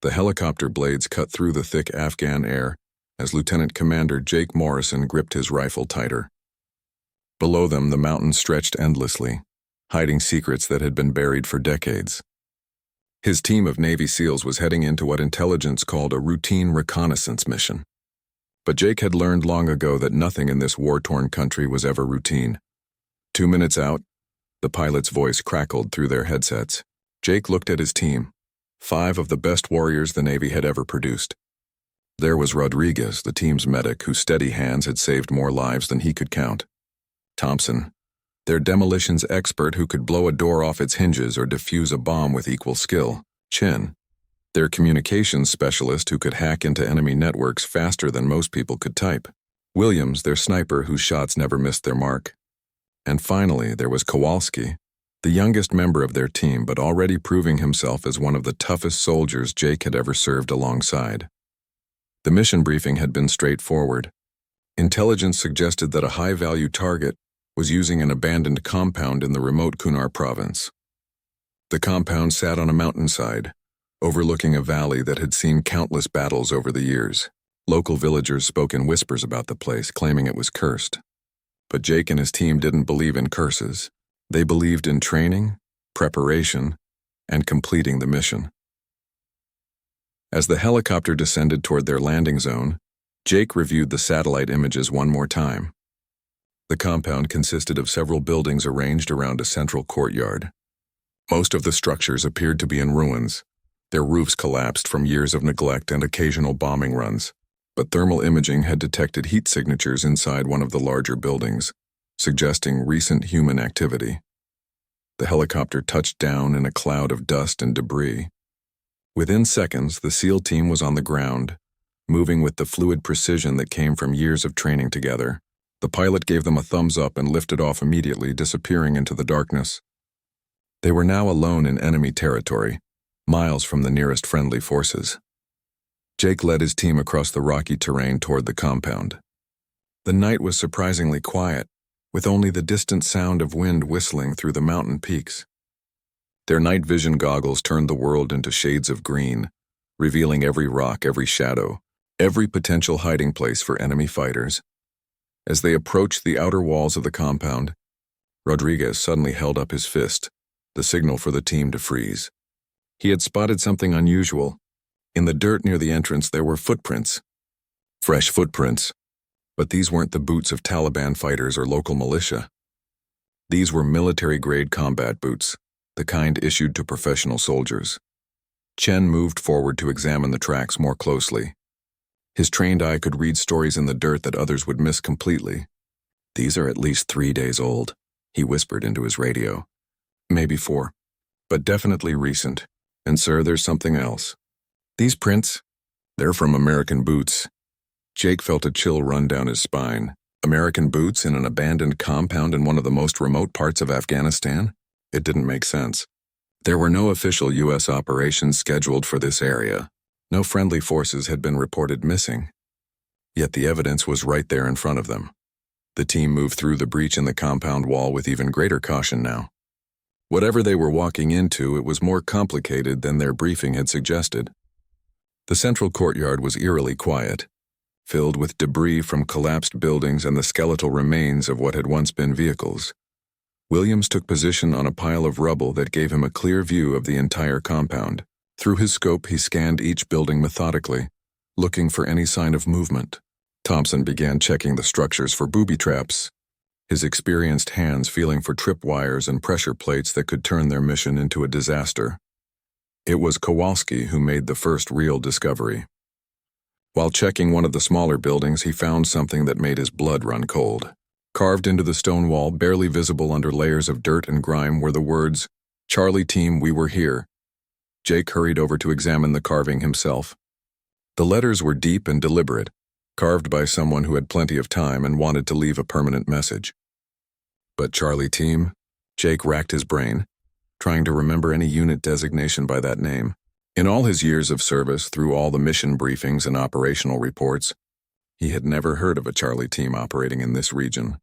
The helicopter blades cut through the thick Afghan air as Lieutenant Commander Jake Morrison gripped his rifle tighter. Below them, the mountains stretched endlessly, hiding secrets that had been buried for decades. His team of Navy SEALs was heading into what intelligence called a routine reconnaissance mission. But Jake had learned long ago that nothing in this war-torn country was ever routine. 2 minutes out, the pilot's voice crackled through their headsets. Jake looked at his team, 5 of the best warriors the Navy had ever produced. There was Rodriguez, the team's medic, whose steady hands had saved more lives than he could count. Thompson, their demolitions expert who could blow a door off its hinges or defuse a bomb with equal skill. Chin, their communications specialist who could hack into enemy networks faster than most people could type. Williams, their sniper whose shots never missed their mark. And finally, there was Kowalski, the youngest member of their team, but already proving himself as one of the toughest soldiers Jake had ever served alongside. The mission briefing had been straightforward. Intelligence suggested that a high-value target was using an abandoned compound in the remote Kunar province. The compound sat on a mountainside, overlooking a valley that had seen countless battles over the years. Local villagers spoke in whispers about the place, claiming it was cursed. But Jake and his team didn't believe in curses. They believed in training, preparation, and completing the mission. As the helicopter descended toward their landing zone, Jake reviewed the satellite images one more time. The compound consisted of several buildings arranged around a central courtyard. Most of the structures appeared to be in ruins, their roofs collapsed from years of neglect and occasional bombing runs. But thermal imaging had detected heat signatures inside one of the larger buildings, suggesting recent human activity. The helicopter touched down in a cloud of dust and debris. Within seconds, the SEAL team was on the ground, moving with the fluid precision that came from years of training together. The pilot gave them a thumbs up and lifted off immediately, disappearing into the darkness. They were now alone in enemy territory, miles from the nearest friendly forces. Jake led his team across the rocky terrain toward the compound. The night was surprisingly quiet, with only the distant sound of wind whistling through the mountain peaks. Their night vision goggles turned the world into shades of green, revealing every rock, every shadow, every potential hiding place for enemy fighters. As they approached the outer walls of the compound, Rodriguez suddenly held up his fist, the signal for the team to freeze. He had spotted something unusual. In the dirt near the entrance, there were footprints. Fresh footprints. But these weren't the boots of Taliban fighters or local militia. These were military-grade combat boots, the kind issued to professional soldiers. Chen moved forward to examine the tracks more closely. His trained eye could read stories in the dirt that others would miss completely. "These are at least 3 days old," he whispered into his radio. "Maybe 4, but definitely recent. And sir, there's something else. These prints, they're from American boots." Jake felt a chill run down his spine. American boots in an abandoned compound in one of the most remote parts of Afghanistan? It didn't make sense. There were no official U.S. operations scheduled for this area. No friendly forces had been reported missing. Yet the evidence was right there in front of them. The team moved through the breach in the compound wall with even greater caution now. Whatever they were walking into, it was more complicated than their briefing had suggested. The central courtyard was eerily quiet, filled with debris from collapsed buildings and the skeletal remains of what had once been vehicles. Williams took position on a pile of rubble that gave him a clear view of the entire compound. Through his scope, he scanned each building methodically, looking for any sign of movement. Thompson began checking the structures for booby traps, his experienced hands feeling for tripwires and pressure plates that could turn their mission into a disaster. It was Kowalski who made the first real discovery. While checking one of the smaller buildings, he found something that made his blood run cold. Carved into the stone wall, barely visible under layers of dirt and grime, were the words, "Charlie Team, we were here." Jake hurried over to examine the carving himself. The letters were deep and deliberate, carved by someone who had plenty of time and wanted to leave a permanent message. But Charlie Team? Jake racked his brain, trying to remember any unit designation by that name. In all his years of service, through all the mission briefings and operational reports, he had never heard of a Charlie Team operating in this region.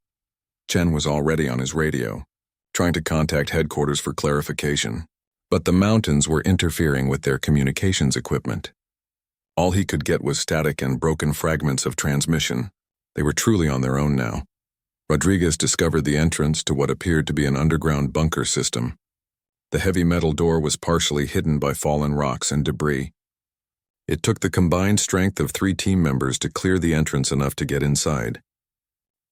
Chen was already on his radio, trying to contact headquarters for clarification. But the mountains were interfering with their communications equipment. All he could get was static and broken fragments of transmission. They were truly on their own now. Rodriguez discovered the entrance to what appeared to be an underground bunker system. The heavy metal door was partially hidden by fallen rocks and debris. It took the combined strength of 3 team members to clear the entrance enough to get inside.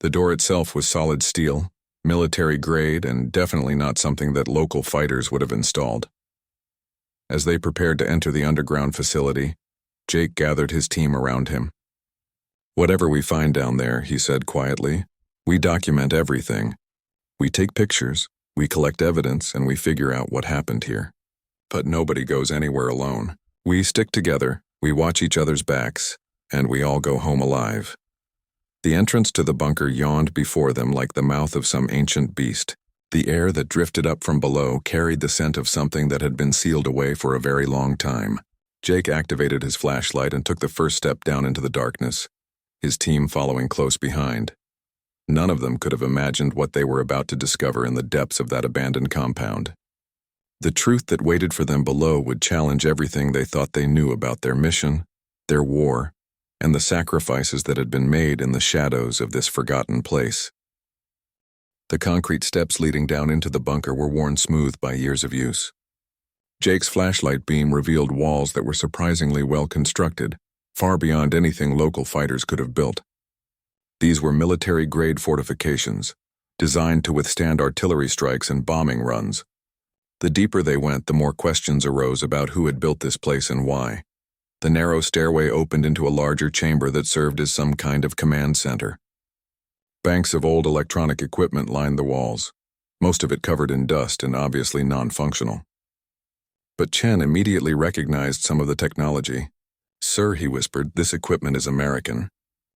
The door itself was solid steel, military grade, and definitely not something that local fighters would have installed. As they prepared to enter the underground facility, Jake gathered his team around him. "Whatever we find down there," he said quietly, "we document everything. We take pictures, we collect evidence, and we figure out what happened here. But nobody goes anywhere alone. We stick together, we watch each other's backs, and we all go home alive." The entrance to the bunker yawned before them like the mouth of some ancient beast. The air that drifted up from below carried the scent of something that had been sealed away for a very long time. Jake activated his flashlight and took the first step down into the darkness, his team following close behind. None of them could have imagined what they were about to discover in the depths of that abandoned compound. The truth that waited for them below would challenge everything they thought they knew about their mission, their war, and the sacrifices that had been made in the shadows of this forgotten place. The concrete steps leading down into the bunker were worn smooth by years of use. Jake's flashlight beam revealed walls that were surprisingly well constructed, far beyond anything local fighters could have built. These were military-grade fortifications, designed to withstand artillery strikes and bombing runs. The deeper they went, the more questions arose about who had built this place and why. The narrow stairway opened into a larger chamber that served as some kind of command center. Banks of old electronic equipment lined the walls, most of it covered in dust and obviously non-functional. But Chen immediately recognized some of the technology. "Sir," he whispered, "this equipment is American.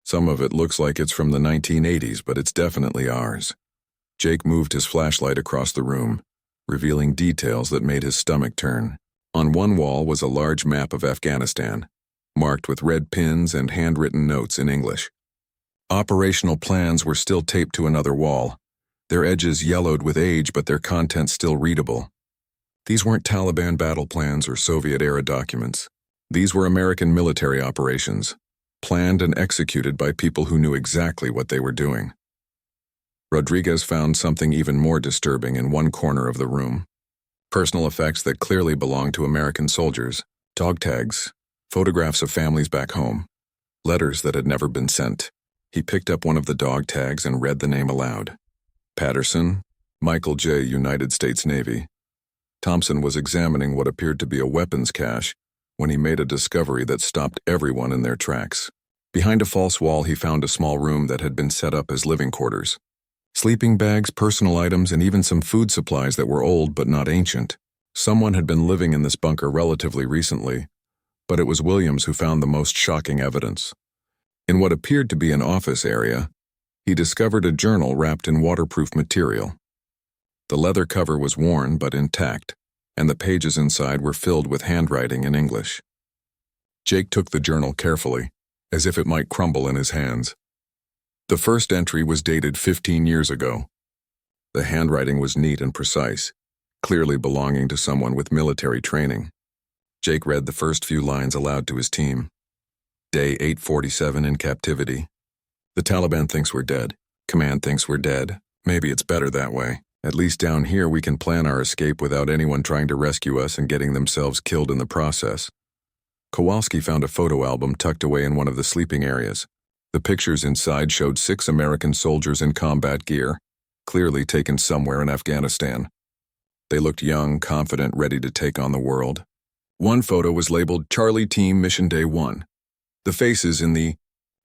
Some of it looks like it's from the 1980s, but it's definitely ours." Jake moved his flashlight across the room, revealing details that made his stomach turn. On one wall was a large map of Afghanistan, marked with red pins and handwritten notes in English. Operational plans were still taped to another wall, their edges yellowed with age but their content still readable. These weren't Taliban battle plans or Soviet-era documents. These were American military operations, planned and executed by people who knew exactly what they were doing. Rodriguez found something even more disturbing in one corner of the room. Personal effects that clearly belonged to American soldiers, dog tags, photographs of families back home, letters that had never been sent. He picked up one of the dog tags and read the name aloud. Patterson, Michael J., United States Navy. Thompson was examining what appeared to be a weapons cache when he made a discovery that stopped everyone in their tracks. Behind a false wall, he found a small room that had been set up as living quarters. Sleeping bags, personal items, and even some food supplies that were old but not ancient. Someone had been living in this bunker relatively recently, but it was Williams who found the most shocking evidence. In what appeared to be an office area, he discovered a journal wrapped in waterproof material. The leather cover was worn but intact, and the pages inside were filled with handwriting in English. Jake took the journal carefully, as if it might crumble in his hands. The first entry was dated 15 years ago. The handwriting was neat and precise, clearly belonging to someone with military training. Jake read the first few lines aloud to his team. Day 847 in captivity. The Taliban thinks we're dead. Command thinks we're dead. Maybe it's better that way. At least down here we can plan our escape without anyone trying to rescue us and getting themselves killed in the process. Kowalski found a photo album tucked away in one of the sleeping areas. The pictures inside showed 6 American soldiers in combat gear, clearly taken somewhere in Afghanistan. They looked young, confident, ready to take on the world. One photo was labeled Charlie Team Mission Day 1. The faces in the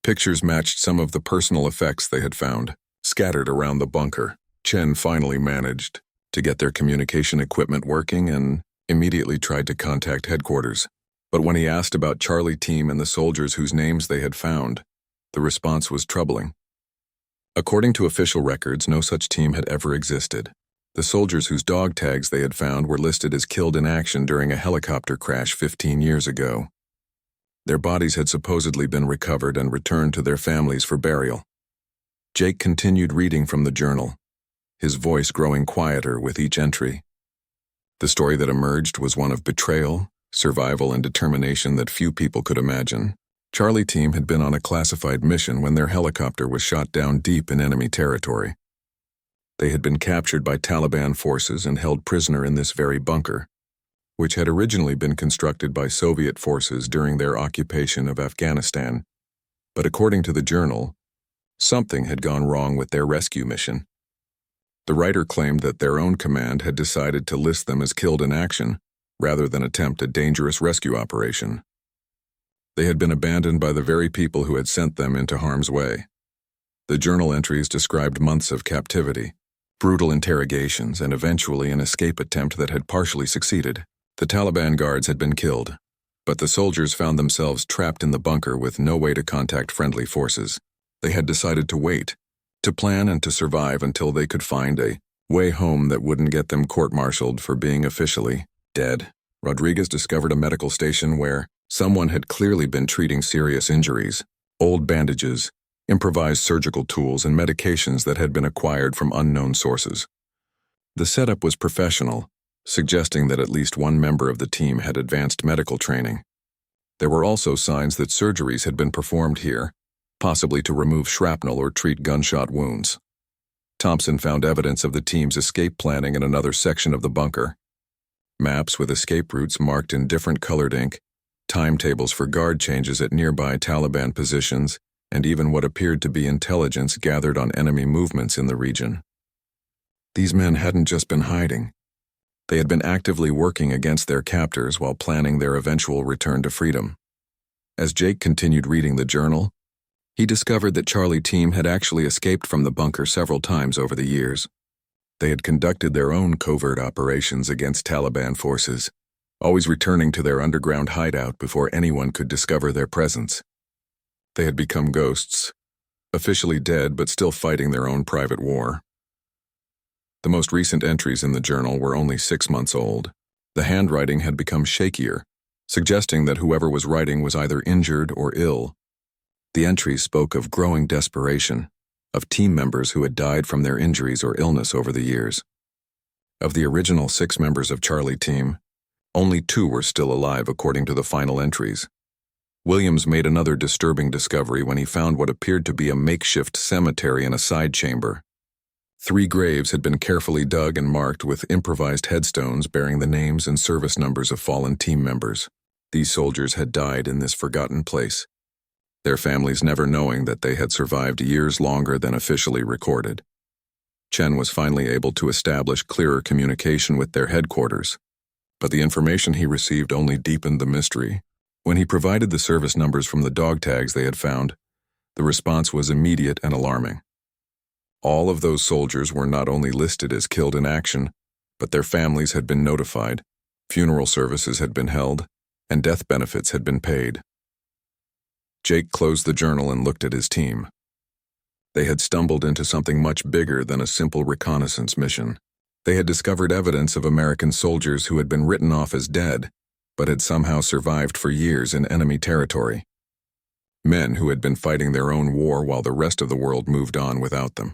pictures matched some of the personal effects they had found, scattered around the bunker. Chen finally managed to get their communication equipment working and immediately tried to contact headquarters. But when he asked about Charlie Team and the soldiers whose names they had found, the response was troubling. According to official records, no such team had ever existed. The soldiers whose dog tags they had found were listed as killed in action during a helicopter crash 15 years ago. Their bodies had supposedly been recovered and returned to their families for burial. Jake continued reading from the journal, his voice growing quieter with each entry. The story that emerged was one of betrayal, survival, and determination that few people could imagine. Charlie Team had been on a classified mission when their helicopter was shot down deep in enemy territory. They had been captured by Taliban forces and held prisoner in this very bunker, which had originally been constructed by Soviet forces during their occupation of Afghanistan. But according to the journal, something had gone wrong with their rescue mission. The writer claimed that their own command had decided to list them as killed in action rather than attempt a dangerous rescue operation. They had been abandoned by the very people who had sent them into harm's way. The journal entries described months of captivity, brutal interrogations, and eventually an escape attempt that had partially succeeded. The Taliban guards had been killed, but the soldiers found themselves trapped in the bunker with no way to contact friendly forces. They had decided to wait, to plan and to survive until they could find a way home that wouldn't get them court-martialed for being officially dead. Rodriguez discovered a medical station where someone had clearly been treating serious injuries, old bandages, improvised surgical tools, and medications that had been acquired from unknown sources. The setup was professional, suggesting that at least one member of the team had advanced medical training. There were also signs that surgeries had been performed here, possibly to remove shrapnel or treat gunshot wounds. Thompson found evidence of the team's escape planning in another section of the bunker. Maps with escape routes marked in different colored ink, timetables for guard changes at nearby Taliban positions, and even what appeared to be intelligence gathered on enemy movements in the region. These men hadn't just been hiding. They had been actively working against their captors while planning their eventual return to freedom. As Jake continued reading the journal, he discovered that Charlie Team had actually escaped from the bunker several times over the years. They had conducted their own covert operations against Taliban forces, always returning to their underground hideout before anyone could discover their presence. They had become ghosts, officially dead but still fighting their own private war. The most recent entries in the journal were only 6 months old. The handwriting had become shakier, suggesting that whoever was writing was either injured or ill. The entries spoke of growing desperation, of team members who had died from their injuries or illness over the years. Of the original 6 members of Charlie Team, only 2 were still alive according to the final entries. Williams made another disturbing discovery when he found what appeared to be a makeshift cemetery in a side chamber. 3 graves had been carefully dug and marked with improvised headstones bearing the names and service numbers of fallen team members. These soldiers had died in this forgotten place, their families never knowing that they had survived years longer than officially recorded. Chen was finally able to establish clearer communication with their headquarters, but the information he received only deepened the mystery. When he provided the service numbers from the dog tags they had found, the response was immediate and alarming. All of those soldiers were not only listed as killed in action, but their families had been notified, funeral services had been held, and death benefits had been paid. Jake closed the journal and looked at his team. They had stumbled into something much bigger than a simple reconnaissance mission. They had discovered evidence of American soldiers who had been written off as dead, but had somehow survived for years in enemy territory. Men who had been fighting their own war while the rest of the world moved on without them.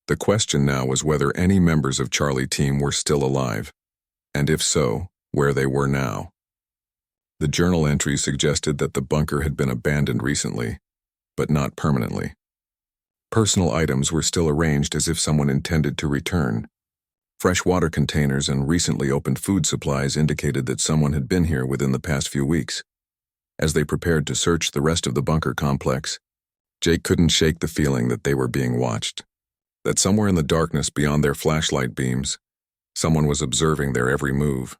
The question now was whether any members of Charlie Team were still alive, and if so, where they were now. The journal entry suggested that the bunker had been abandoned recently, but not permanently. Personal items were still arranged as if someone intended to return. Fresh water containers and recently opened food supplies indicated that someone had been here within the past few weeks. As they prepared to search the rest of the bunker complex, Jake couldn't shake the feeling that they were being watched, that somewhere in the darkness beyond their flashlight beams, someone was observing their every move.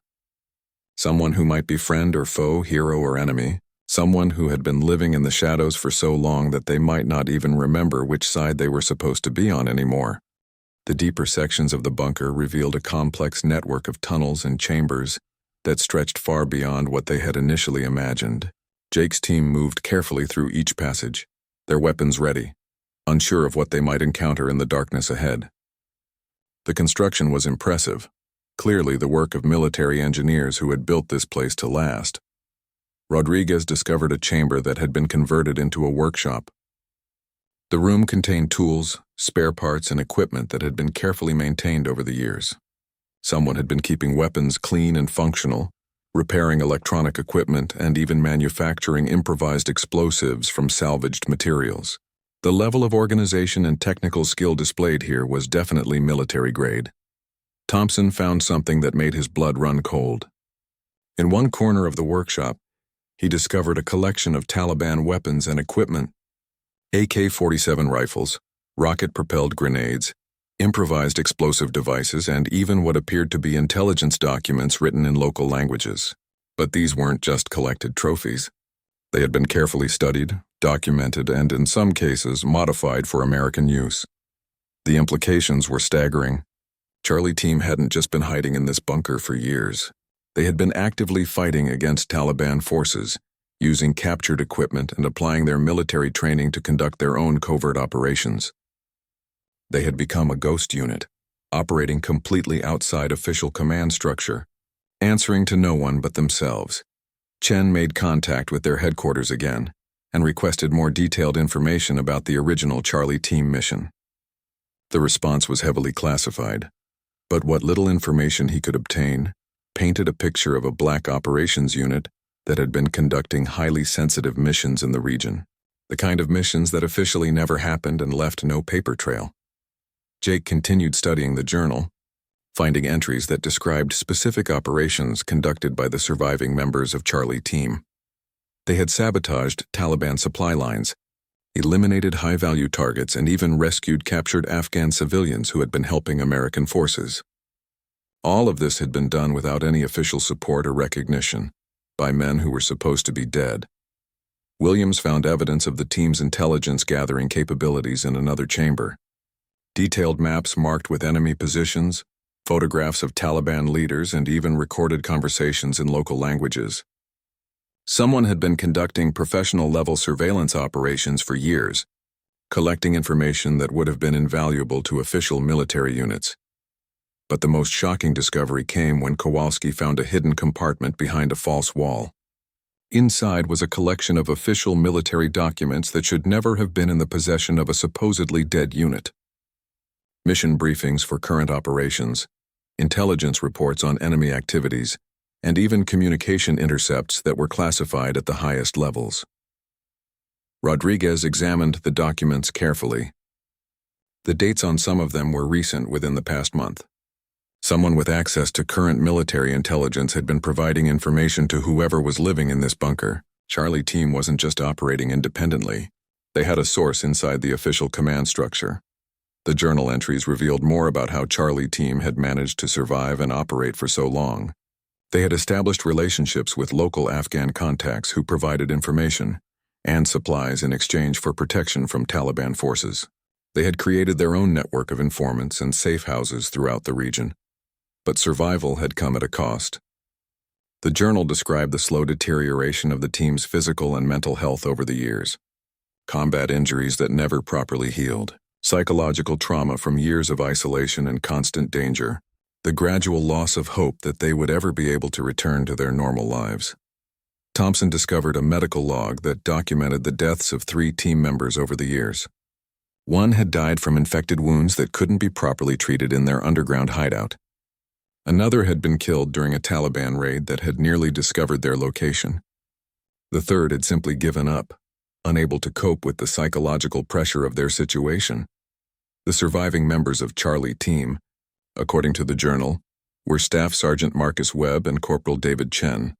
Someone who might be friend or foe, hero or enemy, someone who had been living in the shadows for so long that they might not even remember which side they were supposed to be on anymore. The deeper sections of the bunker revealed a complex network of tunnels and chambers that stretched far beyond what they had initially imagined. Jake's team moved carefully through each passage, their weapons ready, unsure of what they might encounter in the darkness ahead. The construction was impressive, clearly the work of military engineers who had built this place to last. Rodriguez discovered a chamber that had been converted into a workshop. The room contained tools, spare parts, and equipment that had been carefully maintained over the years. Someone had been keeping weapons clean and functional, repairing electronic equipment, and even manufacturing improvised explosives from salvaged materials. The level of organization and technical skill displayed here was definitely military grade. Thompson found something that made his blood run cold. In one corner of the workshop, he discovered a collection of Taliban weapons and equipment: AK-47 rifles, rocket-propelled grenades, improvised explosive devices, and even what appeared to be intelligence documents written in local languages. But these weren't just collected trophies. They had been carefully studied, documented, and in some cases modified for American use. The implications were staggering. Charlie Team hadn't just been hiding in this bunker for years. They had been actively fighting against Taliban forces, using captured equipment and applying their military training to conduct their own covert operations. They had become a ghost unit, operating completely outside official command structure, answering to no one but themselves. Chen made contact with their headquarters again and requested more detailed information about the original Charlie Team mission. The response was heavily classified, but what little information he could obtain painted a picture of a black operations unit that had been conducting highly sensitive missions in the region, the kind of missions that officially never happened and left no paper trail. Jake continued studying the journal, finding entries that described specific operations conducted by the surviving members of Charlie Team. They had sabotaged Taliban supply lines, eliminated high-value targets, and even rescued captured Afghan civilians who had been helping American forces. All of this had been done without any official support or recognition, by men who were supposed to be dead. Williams found evidence of the team's intelligence-gathering capabilities in another chamber. Detailed maps marked with enemy positions, photographs of Taliban leaders, and even recorded conversations in local languages. Someone had been conducting professional-level surveillance operations for years, collecting information that would have been invaluable to official military units. But the most shocking discovery came when Kowalski found a hidden compartment behind a false wall. Inside was a collection of official military documents that should never have been in the possession of a supposedly dead unit. Mission briefings for current operations, intelligence reports on enemy activities, and even communication intercepts that were classified at the highest levels. Rodriguez examined the documents carefully. The dates on some of them were recent, within the past month. Someone with access to current military intelligence had been providing information to whoever was living in this bunker. Charlie Team wasn't just operating independently. They had a source inside the official command structure. The journal entries revealed more about how Charlie Team had managed to survive and operate for so long. They had established relationships with local Afghan contacts who provided information and supplies in exchange for protection from Taliban forces. They had created their own network of informants and safe houses throughout the region. But survival had come at a cost. The journal described the slow deterioration of the team's physical and mental health over the years. Combat injuries that never properly healed, psychological trauma from years of isolation and constant danger, the gradual loss of hope that they would ever be able to return to their normal lives. Thompson discovered a medical log that documented the deaths of 3 team members over the years. One had died from infected wounds that couldn't be properly treated in their underground hideout. Another had been killed during a Taliban raid that had nearly discovered their location. The third had simply given up, unable to cope with the psychological pressure of their situation. The surviving members of Charlie Team, according to the journal, were Staff Sergeant Marcus Webb and Corporal David Chen.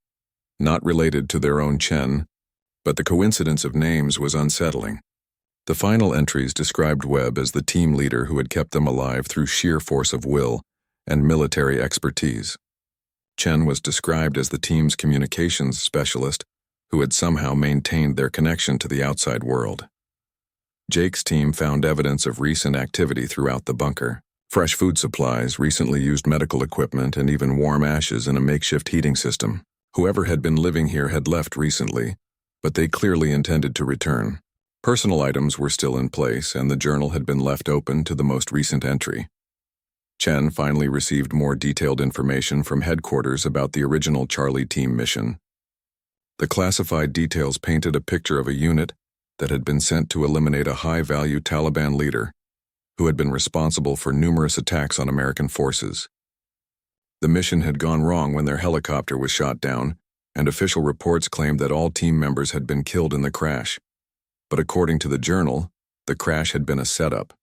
Not related to their own Chen, but the coincidence of names was unsettling. The final entries described Webb as the team leader who had kept them alive through sheer force of will and military expertise. Chen was described as the team's communications specialist who had somehow maintained their connection to the outside world. Jake's team found evidence of recent activity throughout the bunker: fresh food supplies, recently used medical equipment, and even warm ashes in a makeshift heating system. Whoever had been living here had left recently, but they clearly intended to return. Personal items were still in place, and the journal had been left open to the most recent entry. Chen finally received more detailed information from headquarters about the original Charlie Team mission. The classified details painted a picture of a unit that had been sent to eliminate a high-value Taliban leader who had been responsible for numerous attacks on American forces. The mission had gone wrong when their helicopter was shot down, and official reports claimed that all team members had been killed in the crash. But according to the journal, the crash had been a setup.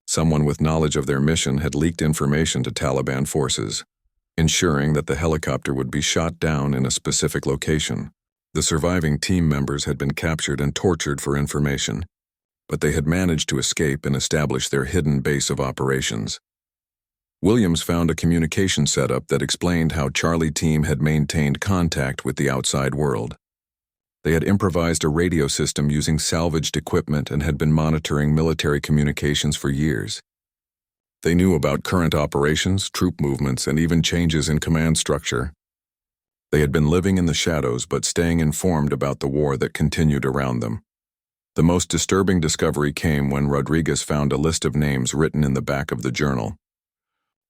Someone with knowledge of their mission had leaked information to Taliban forces, ensuring that the helicopter would be shot down in a specific location. The surviving team members had been captured and tortured for information, but they had managed to escape and establish their hidden base of operations. Williams found a communication setup that explained how Charlie team had maintained contact with the outside world. They had improvised a radio system using salvaged equipment and had been monitoring military communications for years. They knew about current operations, troop movements, and even changes in command structure. They had been living in the shadows but staying informed about the war that continued around them. The most disturbing discovery came when Rodriguez found a list of names written in the back of the journal.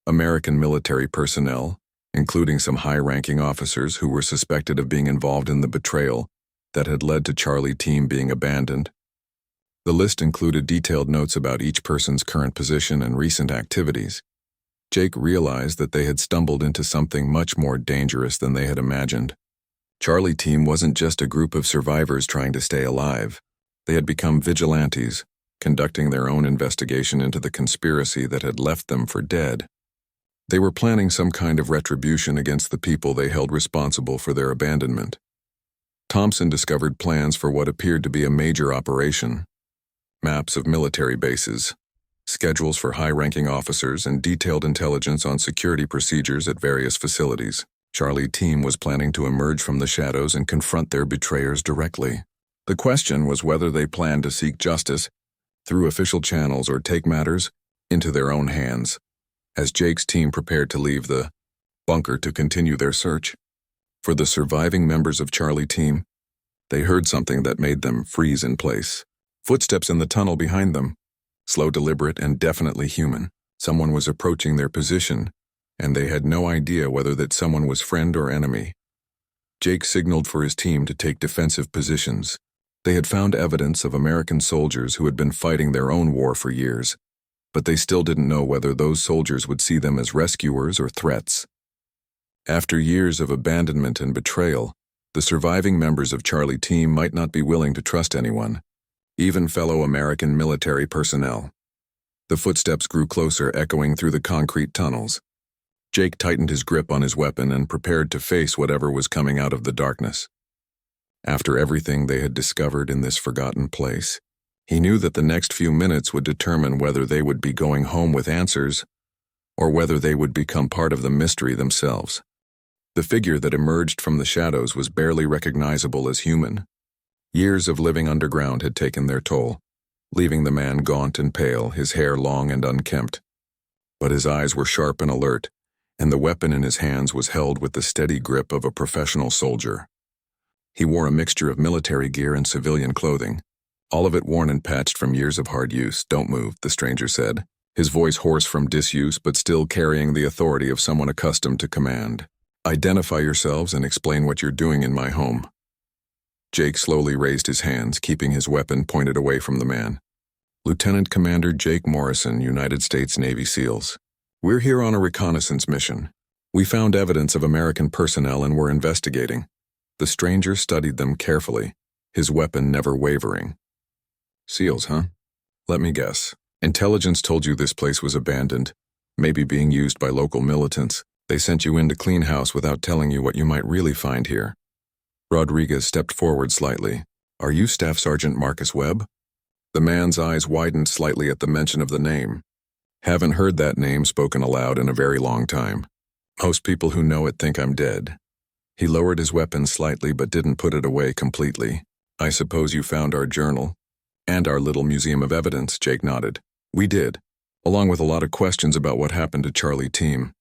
American military personnel, including some high-ranking officers who were suspected of being involved in the betrayal that had led to Charlie team being abandoned. The list included detailed notes about each person's current position and recent activities. Jake realized that they had stumbled into something much more dangerous than they had imagined. Charlie team wasn't just a group of survivors trying to stay alive. They had become vigilantes, conducting their own investigation into the conspiracy that had left them for dead. They were planning some kind of retribution against the people they held responsible for their abandonment. Thompson discovered plans for what appeared to be a major operation. Maps of military bases, schedules for high-ranking officers, and detailed intelligence on security procedures at various facilities. Charlie team was planning to emerge from the shadows and confront their betrayers directly. The question was whether they planned to seek justice through official channels or take matters into their own hands. As Jake's team prepared to leave the bunker to continue their search for the surviving members of Charlie team, they heard something that made them freeze in place. Footsteps in the tunnel behind them, slow, deliberate, and definitely human. Someone was approaching their position, and they had no idea whether that someone was friend or enemy. Jake signaled for his team to take defensive positions. They had found evidence of American soldiers who had been fighting their own war for years, but they still didn't know whether those soldiers would see them as rescuers or threats. After years of abandonment and betrayal, the surviving members of Charlie team might not be willing to trust anyone, even fellow American military personnel. The footsteps grew closer, echoing through the concrete tunnels. Jake tightened his grip on his weapon and prepared to face whatever was coming out of the darkness. After everything they had discovered in this forgotten place, he knew that the next few minutes would determine whether they would be going home with answers or whether they would become part of the mystery themselves. The figure that emerged from the shadows was barely recognizable as human. Years of living underground had taken their toll, leaving the man gaunt and pale, his hair long and unkempt. But his eyes were sharp and alert, and the weapon in his hands was held with the steady grip of a professional soldier. He wore a mixture of military gear and civilian clothing, all of it worn and patched from years of hard use. "Don't move," the stranger said, his voice hoarse from disuse but still carrying the authority of someone accustomed to command. "Identify yourselves and explain what you're doing in my home." Jake slowly raised his hands, keeping his weapon pointed away from the man. "Lieutenant Commander Jake Morrison, United States Navy SEALs. We're here on a reconnaissance mission. We found evidence of American personnel and we're investigating." The stranger studied them carefully, his weapon never wavering. "SEALs, huh? Let me guess. Intelligence told you this place was abandoned, maybe being used by local militants. They sent you in to clean house without telling you what you might really find here." Rodriguez stepped forward slightly. "Are you Staff Sergeant Marcus Webb?" The man's eyes widened slightly at the mention of the name. "Haven't heard that name spoken aloud in a very long time. Most people who know it think I'm dead." He lowered his weapon slightly but didn't put it away completely. "I suppose you found our journal and our little museum of evidence," Jake nodded. "We did, along with a lot of questions about what happened to Charlie team.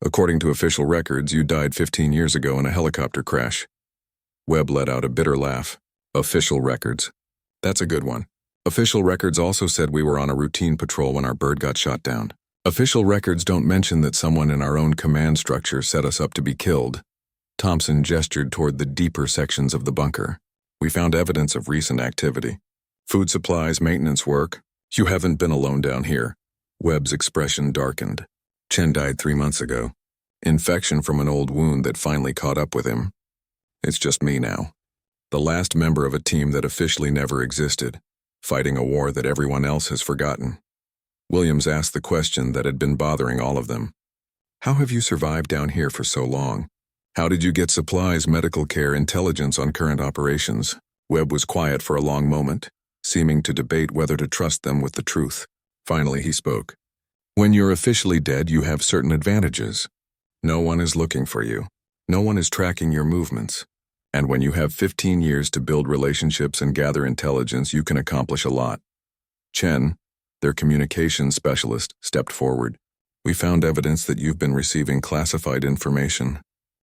According to official records, you died 15 years ago in a helicopter crash." Webb let out a bitter laugh. "Official records. That's a good one. Official records also said we were on a routine patrol when our bird got shot down. Official records don't mention that someone in our own command structure set us up to be killed." Thompson gestured toward the deeper sections of the bunker. "We found evidence of recent activity. Food supplies, maintenance work. You haven't been alone down here." Webb's expression darkened. "Chen died 3 months ago. Infection from an old wound that finally caught up with him. It's just me now. The last member of a team that officially never existed, fighting a war that everyone else has forgotten. Williams asked the question that had been bothering all of them. How have you survived down here for so long? How did you get supplies, medical care, intelligence on current operations? Webb was quiet for a long moment, seeming to debate whether to trust them with the truth. Finally, he spoke. When you're officially dead, you have certain advantages. No one is looking for you. No one is tracking your movements. And when you have 15 years to build relationships and gather intelligence, you can accomplish a lot. Chen, their communications specialist, stepped forward. We found evidence that you've been receiving classified information.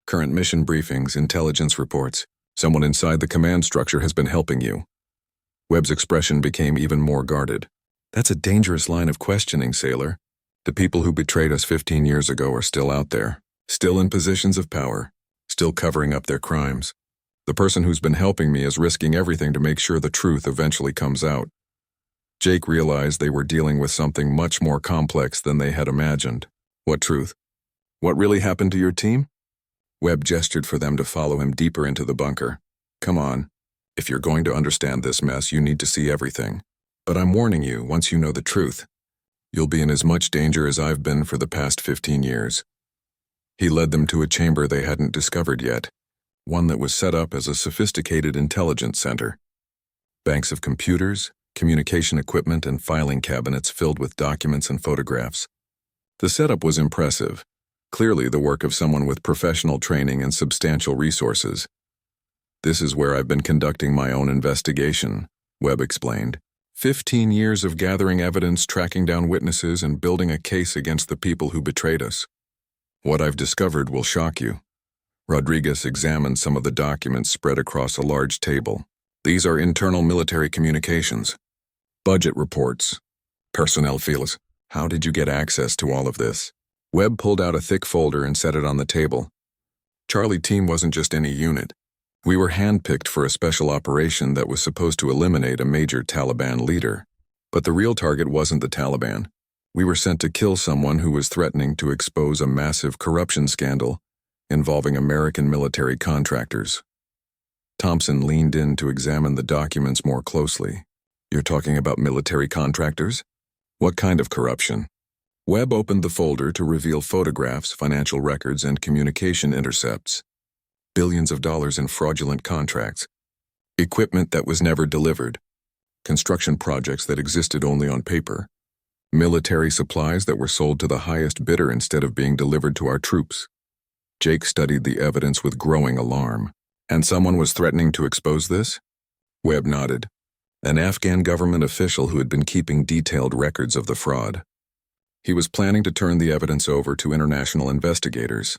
Current mission briefings, intelligence reports. Someone inside the command structure has been helping you. Webb's expression became even more guarded. That's a dangerous line of questioning, sailor. The people who betrayed us 15 years ago are still out there, still in positions of power, still covering up their crimes. The person who's been helping me is risking everything to make sure the truth eventually comes out. Jake realized they were dealing with something much more complex than they had imagined. What truth? What really happened to your team? Webb gestured for them to follow him deeper into the bunker. Come on. If you're going to understand this mess, you need to see everything. But I'm warning you, once you know the truth, you'll be in as much danger as I've been for the past 15 years. He led them to a chamber they hadn't discovered yet, one that was set up as a sophisticated intelligence center. Banks of computers, communication equipment, and filing cabinets filled with documents and photographs. The setup was impressive, clearly the work of someone with professional training and substantial resources. This is where I've been conducting my own investigation, Webb explained. 15 years of gathering evidence, tracking down witnesses, and building a case against the people who betrayed us. What I've discovered will shock you. Rodriguez examined some of the documents spread across a large table. These are internal military communications, budget reports, personnel files. How did you get access to all of this? Webb pulled out a thick folder and set it on the table. Charlie Team wasn't just any unit. We were handpicked for a special operation that was supposed to eliminate a major Taliban leader. But the real target wasn't the Taliban. We were sent to kill someone who was threatening to expose a massive corruption scandal involving American military contractors. Thompson leaned in to examine the documents more closely. You're talking about military contractors? What kind of corruption? Webb opened the folder to reveal photographs, financial records, and communication intercepts. Billions of dollars in fraudulent contracts. Equipment that was never delivered. Construction projects that existed only on paper. Military supplies that were sold to the highest bidder instead of being delivered to our troops. Jake studied the evidence with growing alarm. And someone was threatening to expose this? Webb nodded. An Afghan government official who had been keeping detailed records of the fraud. He was planning to turn the evidence over to international investigators.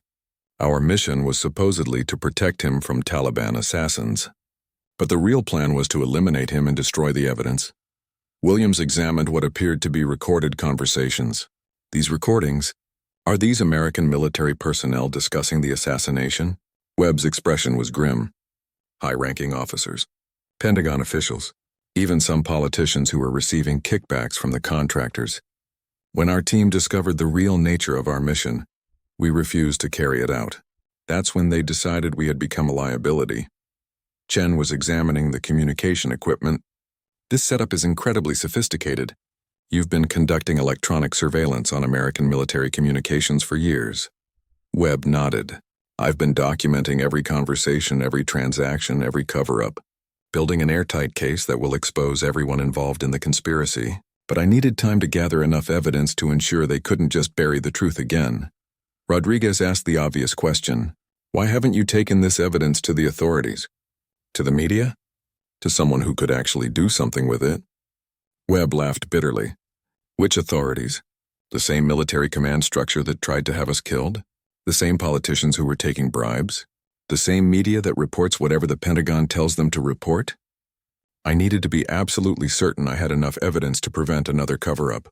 Our mission was supposedly to protect him from Taliban assassins. But the real plan was to eliminate him and destroy the evidence. Williams examined what appeared to be recorded conversations. These recordings, are these American military personnel discussing the assassination? Webb's expression was grim. High-ranking officers, Pentagon officials, even some politicians who were receiving kickbacks from the contractors. When our team discovered the real nature of our mission, we refused to carry it out. That's when they decided we had become a liability. Chen was examining the communication equipment. This setup is incredibly sophisticated. You've been conducting electronic surveillance on American military communications for years. Webb nodded. I've been documenting every conversation, every transaction, every cover-up, building an airtight case that will expose everyone involved in the conspiracy. But I needed time to gather enough evidence to ensure they couldn't just bury the truth again. Rodriguez asked the obvious question. Why haven't you taken this evidence to the authorities? To the media? To someone who could actually do something with it? Webb laughed bitterly. Which authorities? The same military command structure that tried to have us killed? The same politicians who were taking bribes? The same media that reports whatever the Pentagon tells them to report? I needed to be absolutely certain I had enough evidence to prevent another cover-up.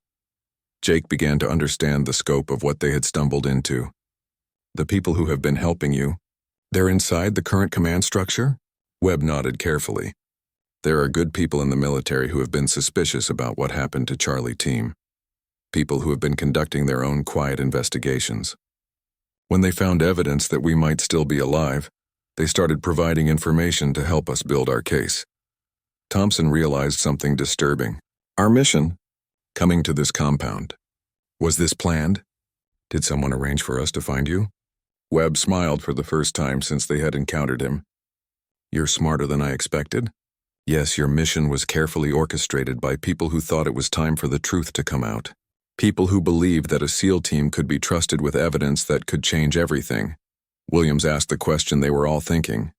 Jake began to understand the scope of what they had stumbled into. The people who have been helping you, they're inside the current command structure? Webb nodded carefully. There are good people in the military who have been suspicious about what happened to Charlie Team. People who have been conducting their own quiet investigations. When they found evidence that we might still be alive, they started providing information to help us build our case. Thompson realized something disturbing. Our mission, coming to this compound. Was this planned? Did someone arrange for us to find you? Webb smiled for the first time since they had encountered him. You're smarter than I expected. Yes, your mission was carefully orchestrated by people who thought it was time for the truth to come out. People who believed that a SEAL team could be trusted with evidence that could change everything. Williams asked the question they were all thinking.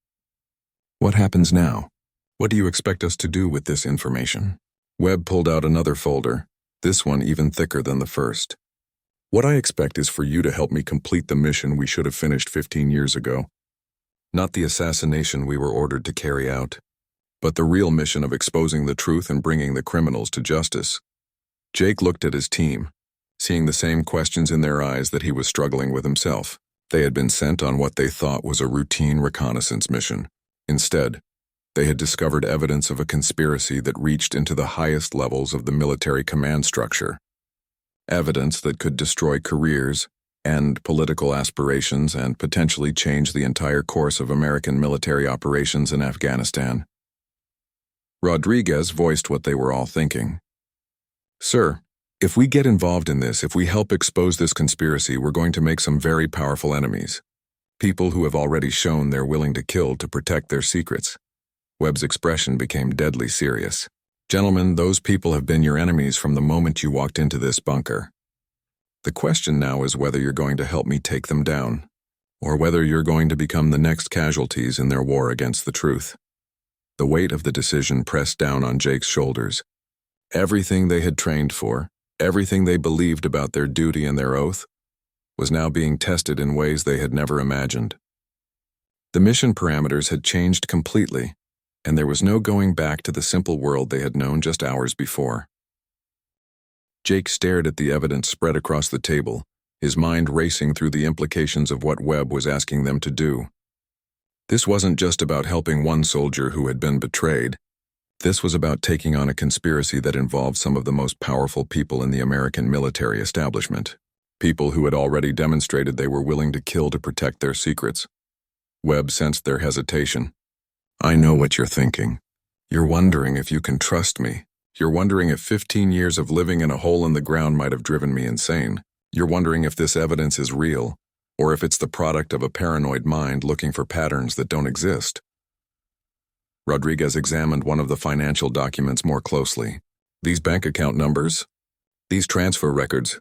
What happens now? What do you expect us to do with this information? Webb pulled out another folder, this one even thicker than the first. What I expect is for you to help me complete the mission we should have finished 15 years ago. Not the assassination we were ordered to carry out, but the real mission of exposing the truth and bringing the criminals to justice. Jake looked at his team, seeing the same questions in their eyes that he was struggling with himself. They had been sent on what they thought was a routine reconnaissance mission. Instead, they had discovered evidence of a conspiracy that reached into the highest levels of the military command structure. Evidence that could destroy careers, end political aspirations, and potentially change the entire course of American military operations in Afghanistan. Rodriguez voiced what they were all thinking. Sir, if we get involved in this, if we help expose this conspiracy, we're going to make some very powerful enemies. People who have already shown they're willing to kill to protect their secrets. Webb's expression became deadly serious. Gentlemen, those people have been your enemies from the moment you walked into this bunker. The question now is whether you're going to help me take them down, or whether you're going to become the next casualties in their war against the truth. The weight of the decision pressed down on Jake's shoulders. Everything they had trained for, everything they believed about their duty and their oath, was now being tested in ways they had never imagined. The mission parameters had changed completely, and there was no going back to the simple world they had known just hours before. Jake stared at the evidence spread across the table, his mind racing through the implications of what Webb was asking them to do. This wasn't just about helping one soldier who had been betrayed. This was about taking on a conspiracy that involved some of the most powerful people in the American military establishment. People who had already demonstrated they were willing to kill to protect their secrets. Webb sensed their hesitation. I know what you're thinking. You're wondering if you can trust me. You're wondering if 15 years of living in a hole in the ground might have driven me insane. You're wondering if this evidence is real, or if it's the product of a paranoid mind looking for patterns that don't exist. Rodriguez examined one of the financial documents more closely. These bank account numbers, these transfer records,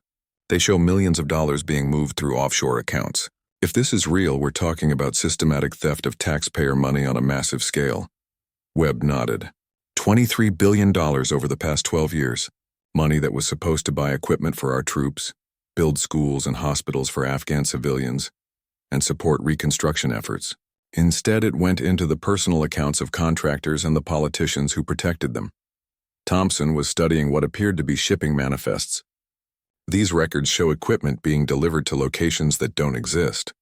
they show millions of dollars being moved through offshore accounts. If this is real, we're talking about systematic theft of taxpayer money on a massive scale. Webb nodded. $23 billion over the past 12 years. Money that was supposed to buy equipment for our troops, build schools and hospitals for Afghan civilians, and support reconstruction efforts. Instead, it went into the personal accounts of contractors and the politicians who protected them. Thompson was studying what appeared to be shipping manifests. These records show equipment being delivered to locations that don't exist.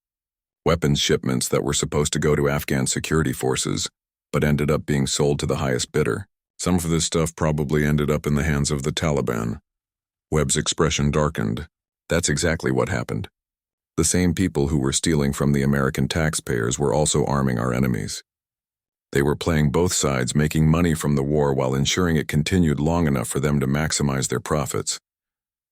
Weapons shipments that were supposed to go to Afghan security forces, but ended up being sold to the highest bidder. Some of this stuff probably ended up in the hands of the Taliban. Webb's expression darkened. That's exactly what happened. The same people who were stealing from the American taxpayers were also arming our enemies. They were playing both sides, making money from the war while ensuring it continued long enough for them to maximize their profits.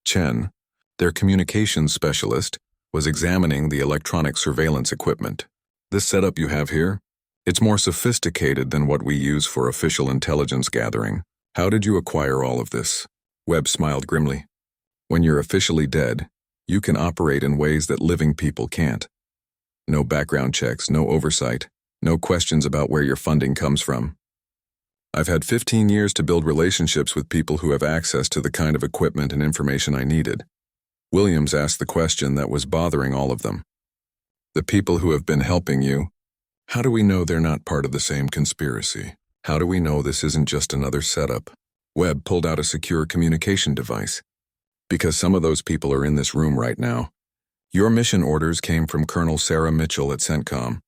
Chen, their communications specialist, was examining the electronic surveillance equipment. This setup you have here, it's more sophisticated than what we use for official intelligence gathering. How did you acquire all of this? Webb smiled grimly. When you're officially dead, you can operate in ways that living people can't. No background checks, no oversight, no questions about where your funding comes from. I've had 15 years to build relationships with people who have access to the kind of equipment and information I needed. Williams asked the question that was bothering all of them. The people who have been helping you, how do we know they're not part of the same conspiracy? How do we know this isn't just another setup? Webb pulled out a secure communication device. Because some of those people are in this room right now. Your mission orders came from Colonel Sarah Mitchell at CENTCOM.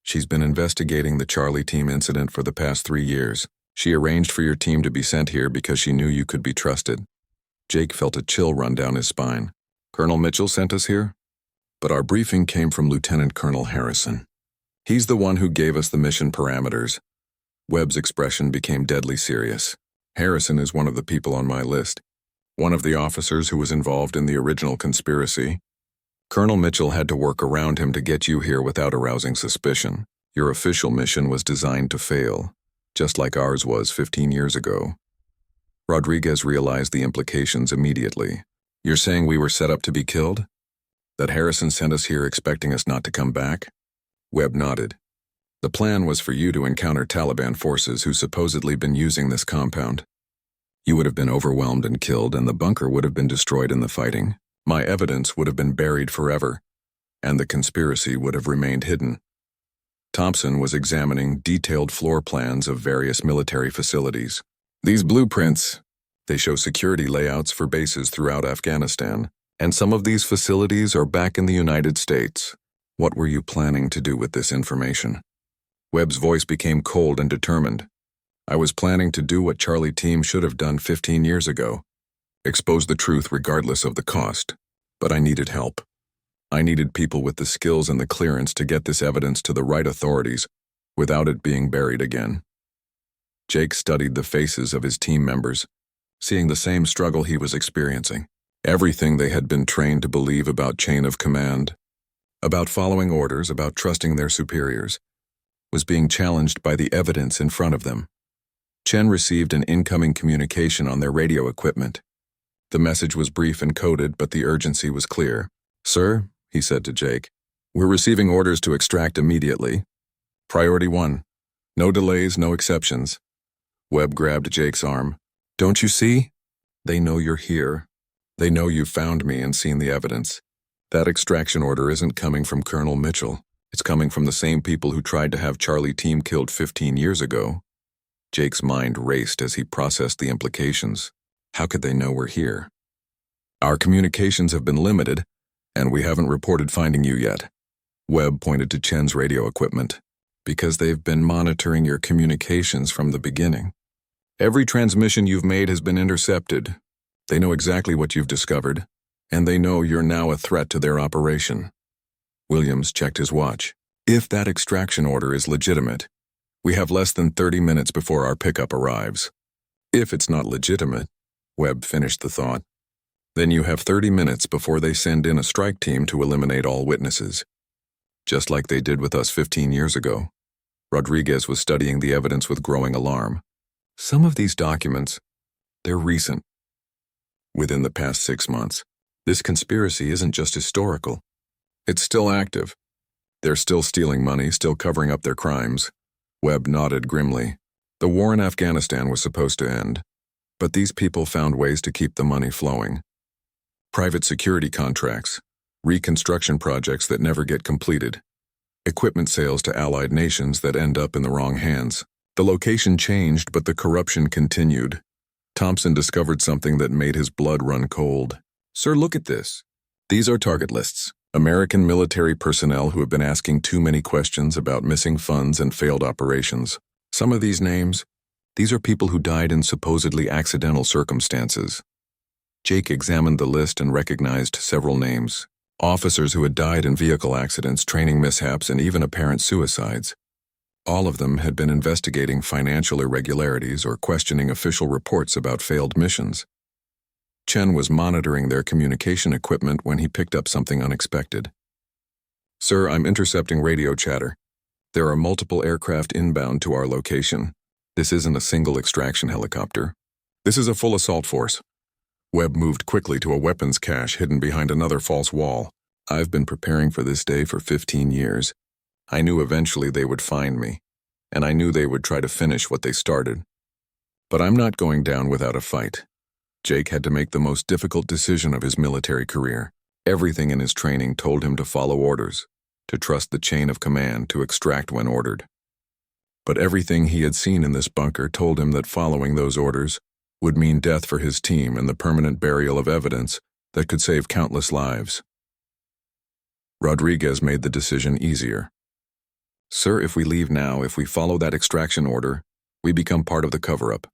She's been investigating the Charlie team incident for the past 3 years. She arranged for your team to be sent here because she knew you could be trusted. Jake felt a chill run down his spine. Colonel Mitchell sent us here? but our briefing came from Lieutenant Colonel Harrison. He's the one who gave us the mission parameters. Webb's expression became deadly serious. Harrison is one of the people on my list, one of the officers who was involved in the original conspiracy. Colonel Mitchell had to work around him to get you here without arousing suspicion. Your official mission was designed to fail, just like ours was 15 years ago. Rodriguez realized the implications immediately. You're saying we were set up to be killed? That Harrison sent us here expecting us not to come back? Webb nodded. The plan was for you to encounter Taliban forces who supposedly been using this compound. You would have been overwhelmed and killed, and the bunker would have been destroyed in the fighting. My evidence would have been buried forever, and the conspiracy would have remained hidden. Thompson was examining detailed floor plans of various military facilities. These blueprints, they show security layouts for bases throughout Afghanistan, and some of these facilities are back in the United States. What were you planning to do with this information? Webb's voice became cold and determined. I was planning to do what Charlie Team should have done 15 years ago. Expose the truth regardless of the cost. But I needed help. I needed people with the skills and the clearance to get this evidence to the right authorities without it being buried again. Jake studied the faces of his team members, seeing the same struggle he was experiencing. Everything they had been trained to believe about chain of command, about following orders, about trusting their superiors, was being challenged by the evidence in front of them. Chen received an incoming communication on their radio equipment. The message was brief and coded, but the urgency was clear. Sir, he said to Jake, we're receiving orders to extract immediately. Priority 1. No delays, no exceptions. Webb grabbed Jake's arm. Don't you see? They know you're here. They know you found me and seen the evidence. That extraction order isn't coming from Colonel Mitchell. It's coming from the same people who tried to have Charlie Team killed 15 years ago. Jake's mind raced as he processed the implications. How could they know we're here? Our communications have been limited, and we haven't reported finding you yet. Webb pointed to Chen's radio equipment. Because they've been monitoring your communications from the beginning. Every transmission you've made has been intercepted. They know exactly what you've discovered, and they know you're now a threat to their operation. Williams checked his watch. If that extraction order is legitimate, we have less than 30 minutes before our pickup arrives. If it's not legitimate, Webb finished the thought, then you have 30 minutes before they send in a strike team to eliminate all witnesses. Just like they did with us 15 years ago. Rodriguez was studying the evidence with growing alarm. Some of these documents, they're recent. Within the past 6 months, this conspiracy isn't just historical. It's still active. They're still stealing money, still covering up their crimes. Webb nodded grimly. The war in Afghanistan was supposed to end, but these people found ways to keep the money flowing. Private security contracts, reconstruction projects that never get completed, equipment sales to allied nations that end up in the wrong hands. The location changed, but the corruption continued. Thompson discovered something that made his blood run cold. Sir, look at this. These are target lists. American military personnel who have been asking too many questions about missing funds and failed operations. Some of these names, these are people who died in supposedly accidental circumstances. Jake examined the list and recognized several names. Officers who had died in vehicle accidents, training mishaps, and even apparent suicides. All of them had been investigating financial irregularities or questioning official reports about failed missions. Chen was monitoring their communication equipment when he picked up something unexpected. Sir, I'm intercepting radio chatter. There are multiple aircraft inbound to our location. This isn't a single extraction helicopter. This is a full assault force. Webb moved quickly to a weapons cache hidden behind another false wall. I've been preparing for this day for 15 years. I knew eventually they would find me, and I knew they would try to finish what they started. But I'm not going down without a fight. Jake had to make the most difficult decision of his military career. Everything in his training told him to follow orders, to trust the chain of command, to extract when ordered. But everything he had seen in this bunker told him that following those orders would mean death for his team and the permanent burial of evidence that could save countless lives. Rodriguez made the decision easier. Sir, if we leave now, if we follow that extraction order, we become part of the cover-up.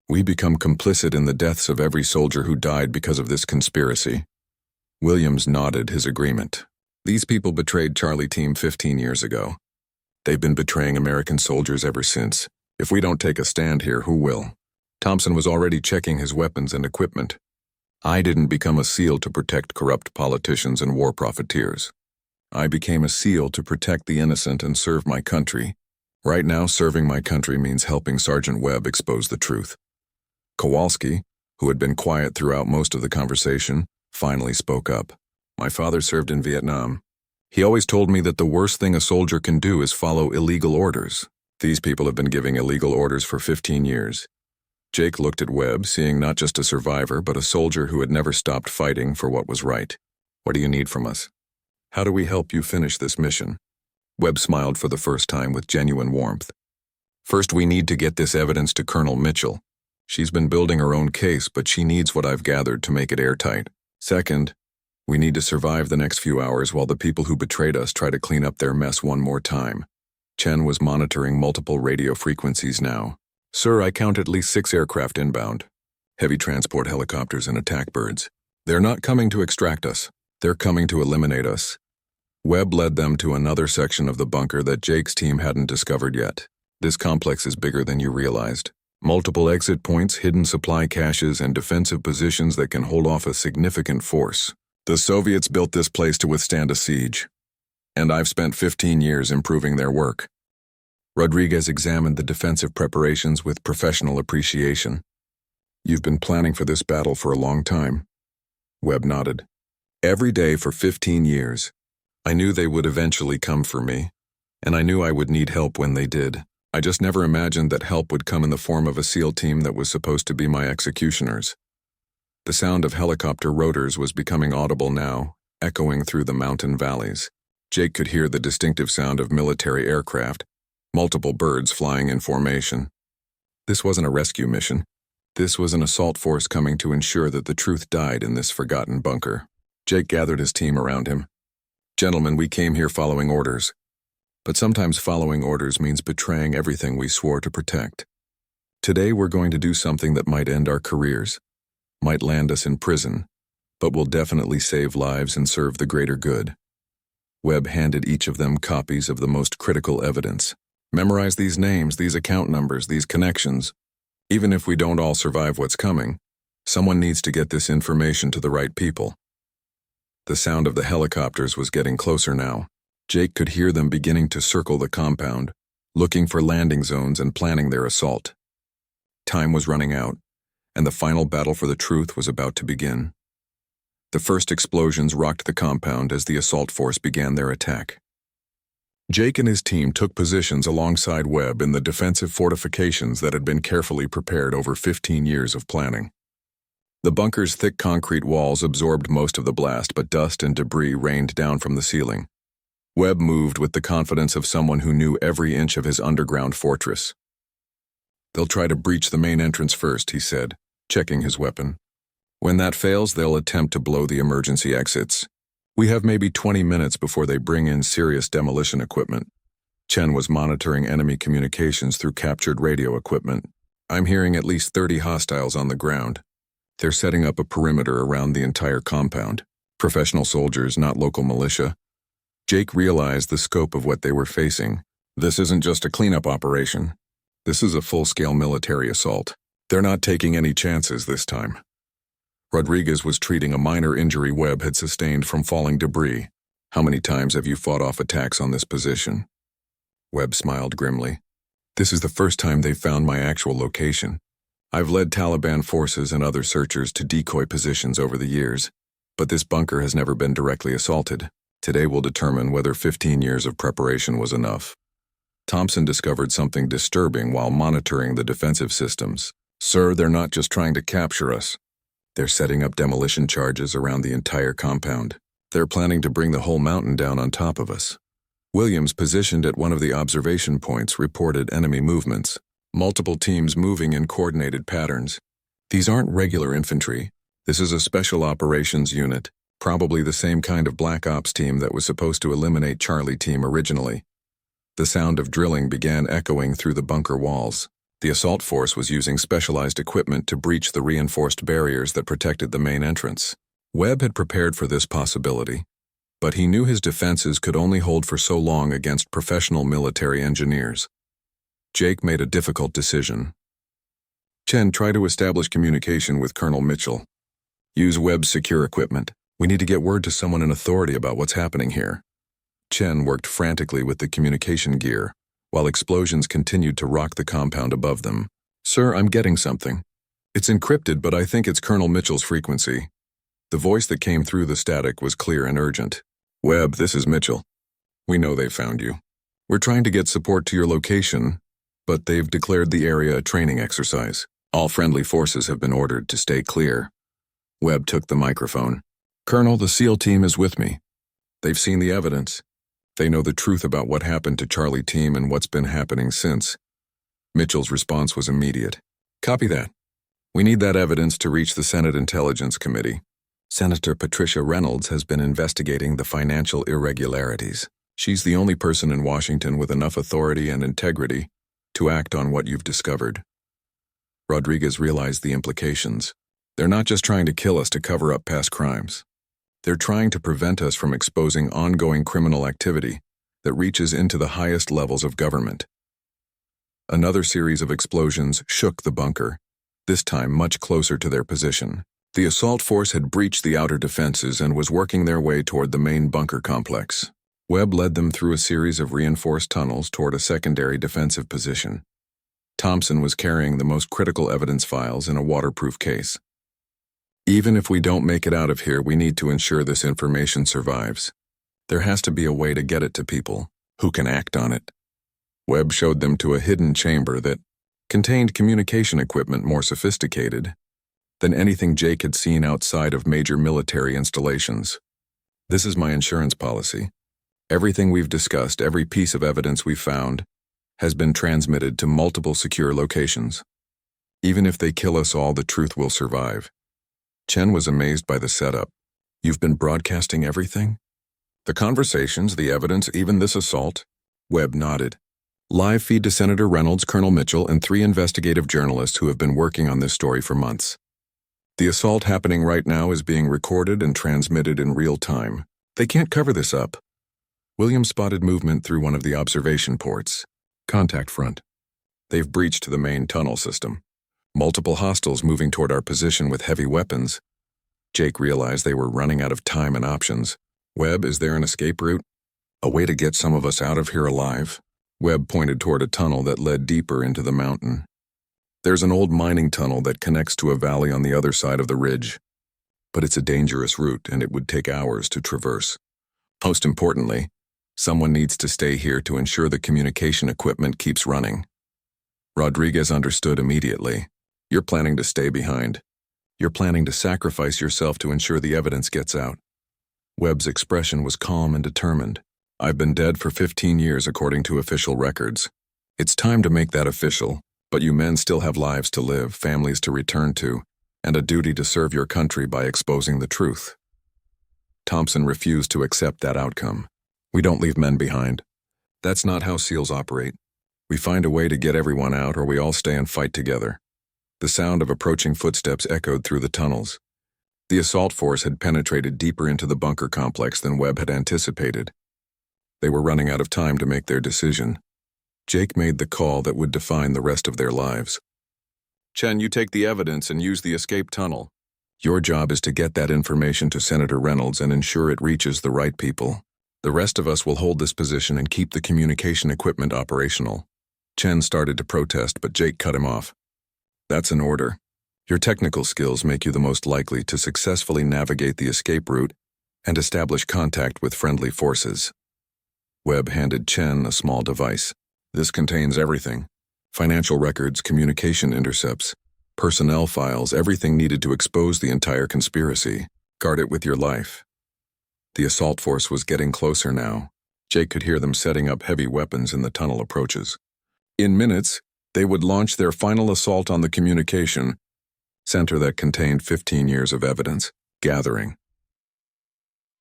We become complicit in the deaths of every soldier who died because of this conspiracy. Williams nodded his agreement. These people betrayed Charlie Team 15 years ago. They've been betraying American soldiers ever since. If we don't take a stand here, who will? Thompson was already checking his weapons and equipment. I didn't become a SEAL to protect corrupt politicians and war profiteers. I became a SEAL to protect the innocent and serve my country. Right now, serving my country means helping Sergeant Webb expose the truth. Kowalski, who had been quiet throughout most of the conversation, finally spoke up. My father served in Vietnam. He always told me that the worst thing a soldier can do is follow illegal orders. These people have been giving illegal orders for 15 years. Jake looked at Webb, seeing not just a survivor, but a soldier who had never stopped fighting for what was right. What do you need from us? How do we help you finish this mission? Webb smiled for the first time with genuine warmth. First, we need to get this evidence to Colonel Mitchell. She's been building her own case, but she needs what I've gathered to make it airtight. Second, we need to survive the next few hours while the people who betrayed us try to clean up their mess one more time. Chen was monitoring multiple radio frequencies now. Sir, I count at least 6 aircraft inbound. Heavy transport helicopters and attack birds. They're not coming to extract us. They're coming to eliminate us. Webb led them to another section of the bunker that Jake's team hadn't discovered yet. This complex is bigger than you realized. Multiple exit points, hidden supply caches, and defensive positions that can hold off a significant force. The Soviets built this place to withstand a siege. And I've spent 15 years improving their work. Rodriguez examined the defensive preparations with professional appreciation. You've been planning for this battle for a long time. Webb nodded. Every day for 15 years. I knew they would eventually come for me, and I knew I would need help when they did. I just never imagined that help would come in the form of a SEAL team that was supposed to be my executioners. The sound of helicopter rotors was becoming audible now, echoing through the mountain valleys. Jake could hear the distinctive sound of military aircraft, multiple birds flying in formation. This wasn't a rescue mission. This was an assault force coming to ensure that the truth died in this forgotten bunker. Jake gathered his team around him. Gentlemen, we came here following orders. But sometimes following orders means betraying everything we swore to protect. Today we're going to do something that might end our careers, might land us in prison, but will definitely save lives and serve the greater good. Webb handed each of them copies of the most critical evidence. Memorize these names, these account numbers, these connections. Even if we don't all survive what's coming, someone needs to get this information to the right people. The sound of the helicopters was getting closer now. Jake could hear them beginning to circle the compound, looking for landing zones and planning their assault. Time was running out, and the final battle for the truth was about to begin. The first explosions rocked the compound as the assault force began their attack. Jake and his team took positions alongside Webb in the defensive fortifications that had been carefully prepared over 15 years of planning. The bunker's thick concrete walls absorbed most of the blast, but dust and debris rained down from the ceiling. Webb moved with the confidence of someone who knew every inch of his underground fortress. They'll try to breach the main entrance first, he said, checking his weapon. When that fails, they'll attempt to blow the emergency exits. We have maybe 20 minutes before they bring in serious demolition equipment. Chen was monitoring enemy communications through captured radio equipment. I'm hearing at least 30 hostiles on the ground. They're setting up a perimeter around the entire compound. Professional soldiers, not local militia. Jake realized the scope of what they were facing. This isn't just a cleanup operation. This is a full-scale military assault. They're not taking any chances this time. Rodriguez was treating a minor injury Webb had sustained from falling debris. How many times have you fought off attacks on this position? Webb smiled grimly. This is the first time they've found my actual location. I've led Taliban forces and other searchers to decoy positions over the years, but this bunker has never been directly assaulted. Today will determine whether 15 years of preparation was enough. Thompson discovered something disturbing while monitoring the defensive systems. Sir, they're not just trying to capture us. They're setting up demolition charges around the entire compound. They're planning to bring the whole mountain down on top of us. Williams, positioned at one of the observation points, reported enemy movements. Multiple teams moving in coordinated patterns. These aren't regular infantry. This is a special operations unit, probably the same kind of Black Ops team that was supposed to eliminate Charlie Team originally. The sound of drilling began echoing through the bunker walls. The assault force was using specialized equipment to breach the reinforced barriers that protected the main entrance. Webb had prepared for this possibility. But he knew his defenses could only hold for so long against professional military engineers. Jake made a difficult decision. Chen, try to establish communication with Colonel Mitchell. Use Webb's secure equipment. We need to get word to someone in authority about what's happening here. Chen worked frantically with the communication gear, while explosions continued to rock the compound above them. Sir, I'm getting something. It's encrypted, but I think it's Colonel Mitchell's frequency. The voice that came through the static was clear and urgent. Webb, this is Mitchell. We know they found you. We're trying to get support to your location, but they've declared the area a training exercise. All friendly forces have been ordered to stay clear. Webb took the microphone. Colonel, the SEAL team is with me. They've seen the evidence. They know the truth about what happened to Charlie Team and what's been happening since. Mitchell's response was immediate. Copy that. We need that evidence to reach the Senate Intelligence Committee. Senator Patricia Reynolds has been investigating the financial irregularities. She's the only person in Washington with enough authority and integrity to act on what you've discovered. Rodriguez realized the implications. They're not just trying to kill us to cover up past crimes. They're trying to prevent us from exposing ongoing criminal activity that reaches into the highest levels of government. Another series of explosions shook the bunker, this time much closer to their position. The assault force had breached the outer defenses and was working their way toward the main bunker complex. Webb led them through a series of reinforced tunnels toward a secondary defensive position. Thompson was carrying the most critical evidence files in a waterproof case. Even if we don't make it out of here, we need to ensure this information survives. There has to be a way to get it to people who can act on it. Webb showed them to a hidden chamber that contained communication equipment more sophisticated than anything Jake had seen outside of major military installations. This is my insurance policy. Everything we've discussed, every piece of evidence we've found, has been transmitted to multiple secure locations. Even if they kill us all, the truth will survive. Chen was amazed by the setup. You've been broadcasting everything? The conversations, the evidence, even this assault? Webb nodded. Live feed to Senator Reynolds, Colonel Mitchell, and 3 investigative journalists who have been working on this story for months. The assault happening right now is being recorded and transmitted in real time. They can't cover this up. William spotted movement through one of the observation ports. Contact front. They've breached the main tunnel system. Multiple hostiles moving toward our position with heavy weapons. Jake realized they were running out of time and options. Webb, is there an escape route? A way to get some of us out of here alive? Webb pointed toward a tunnel that led deeper into the mountain. There's an old mining tunnel that connects to a valley on the other side of the ridge. But it's a dangerous route and it would take hours to traverse. Most importantly, someone needs to stay here to ensure the communication equipment keeps running. Rodriguez understood immediately. You're planning to stay behind. You're planning to sacrifice yourself to ensure the evidence gets out. Webb's expression was calm and determined. I've been dead for 15 years according to official records. It's time to make that official, but you men still have lives to live, families to return to, and a duty to serve your country by exposing the truth. Thompson refused to accept that outcome. We don't leave men behind. That's not how SEALs operate. We find a way to get everyone out or we all stay and fight together. The sound of approaching footsteps echoed through the tunnels. The assault force had penetrated deeper into the bunker complex than Webb had anticipated. They were running out of time to make their decision. Jake made the call that would define the rest of their lives. Chen, you take the evidence and use the escape tunnel. Your job is to get that information to Senator Reynolds and ensure it reaches the right people. The rest of us will hold this position and keep the communication equipment operational. Chen started to protest, but Jake cut him off. That's an order. Your technical skills make you the most likely to successfully navigate the escape route and establish contact with friendly forces. Webb handed Chen a small device. This contains everything. Financial records, communication intercepts, personnel files, everything needed to expose the entire conspiracy. Guard it with your life. The assault force was getting closer now. Jake could hear them setting up heavy weapons in the tunnel approaches. In minutes, they would launch their final assault on the communication center that contained 15 years of evidence gathering.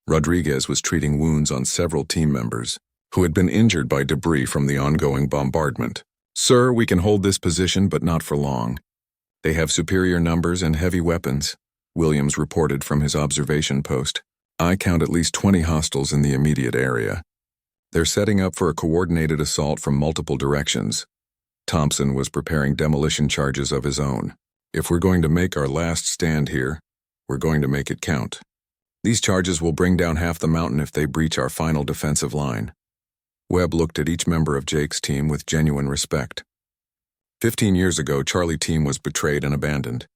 Rodriguez was treating wounds on several team members who had been injured by debris from the ongoing bombardment. Sir, we can hold this position, but not for long. They have superior numbers and heavy weapons, Williams reported from his observation post. I count at least 20 hostiles in the immediate area. They're setting up for a coordinated assault from multiple directions. Thompson was preparing demolition charges of his own. If we're going to make our last stand here, we're going to make it count. These charges will bring down half the mountain if they breach our final defensive line. Webb looked at each member of Jake's team with genuine respect. 15 years ago, Charlie team was betrayed and abandoned.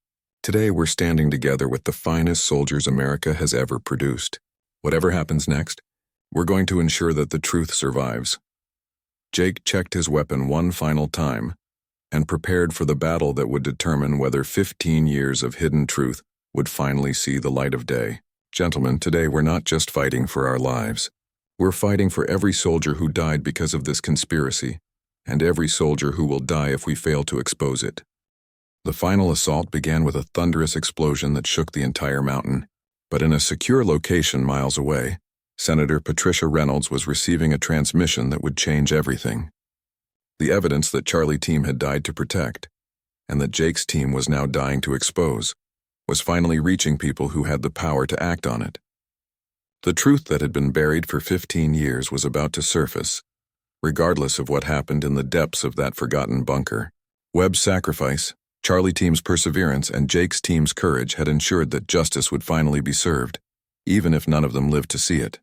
Today, we're standing together with the finest soldiers America has ever produced. Whatever happens next, we're going to ensure that the truth survives. Jake checked his weapon one final time and prepared for the battle that would determine whether 15 years of hidden truth would finally see the light of day. Gentlemen, today we're not just fighting for our lives. We're fighting for every soldier who died because of this conspiracy, and every soldier who will die if we fail to expose it. The final assault began with a thunderous explosion that shook the entire mountain, but in a secure location miles away, Senator Patricia Reynolds was receiving a transmission that would change everything. The evidence that Charlie team had died to protect, and that Jake's team was now dying to expose, was finally reaching people who had the power to act on it. The truth that had been buried for 15 years was about to surface, regardless of what happened in the depths of that forgotten bunker. Webb's sacrifice, Charlie team's perseverance, and Jake's team's courage had ensured that justice would finally be served, even if none of them lived to see it.